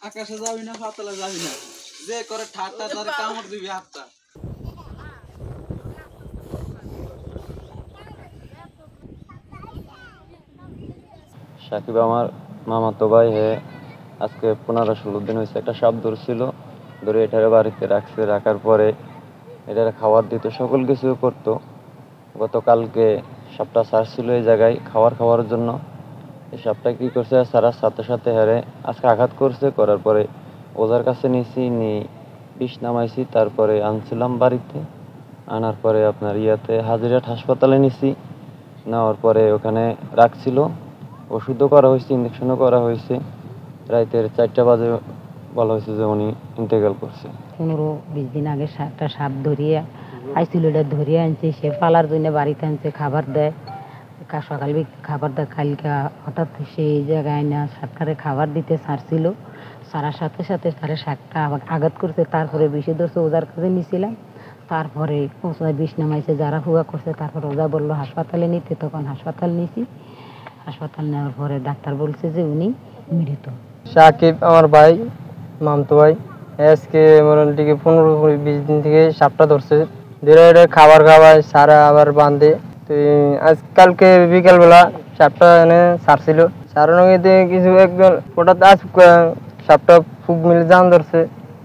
আকাশে যাবি না পাতালে যাবি না যে করে ঠাট্টা তার কামড় দিবি হাতটা। সাকিব আমার মামাতো ভাই, আজকে 15-16 দিন হয়েছে একটা সাপ ধরছিল, ধরে এটারে বাড়িতে রাখছে। রাখার পরে এটারে খাবার দিত, সকল কিছু করতো। গতকালকে সাপটা ছাড়ছিল এই জায়গায় খাওয়ার জন্য। এই সাপটা কি করছে, ছাড়ার সাথে সাথে হারে আজকে আঘাত করছে। করার পরে ওজার কাছে নিয়েছি, বিষ নামাইছি, তারপরে আনছিলাম বাড়িতে। আনার পরে আপনার হাজিরহাট হাসপাতালে নিছি। নেওয়ার পরে ওখানে রাখছিল, ওষুধও করা হয়েছে, ইঞ্জেকশনও করা হয়েছে। রাতের 4টা বাজে বলা হয়েছে যে উনি ইন্তেকাল করছে। 15-20 দিন আগে একটা সাপ ধরিয়ে আইছিল, এটা ধরিয়ে আনছে। সে পালার জন্য বাড়িতে আনছে, খাবার দেয়, সকাল খাবার দেয়। কালকে হঠাৎ সেই জায়গায় না সাপটারে খাবার দিতে ছাড়ছিল। ছাড়ার সাথে সাথে তারে সাপটা আঘাত করছে। তারপরে বিষে ধরছে, ওজার কাছে নিয়েছিলাম। তারপরে ওজায় বিষ নামাইছে, যারা হুয়া করছে। তারপরে ওজা বললো হাসপাতালে নিতে, তখন হাসপাতাল নিয়েছি। হাসপাতাল নেওয়ার পরে ডাক্তার বলছে যে উনি মৃত। সাকিব আমার ভাই, মামতো ভাই। আজকে মোটামুটি 15-20 দিন থেকে সাপটা ধরছে। ধরে খাবার খাওয়ায়, সারা আবার বাঁধে। তো আজকালকে বিকালবেলা সাপটা এনে ছাড়ছিল। ছাড়ানো কিছু একজন হঠাৎ সাপটা ফুক মিলে জান ধরছে,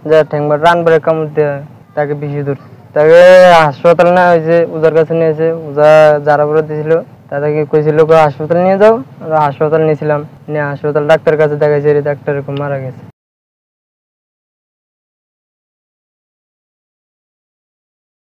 যা ঠেংবার রান বেড়ে কামড় দেয়, তাকে বিষে ধরছে। তাকে হাসপাতাল নেওয়া হয়েছে, ওজার কাছে নিয়েছে। ওজা যারা বলে দিয়েছিল, তাদেরকে কইছিল হাসপাতাল নিয়ে যাও। আমরা হাসপাতাল নিয়েছিলাম, নিয়ে হাসপাতাল ডাক্তার কাছে দেখাইছে, ডাক্তার এরকম মারা গেছে।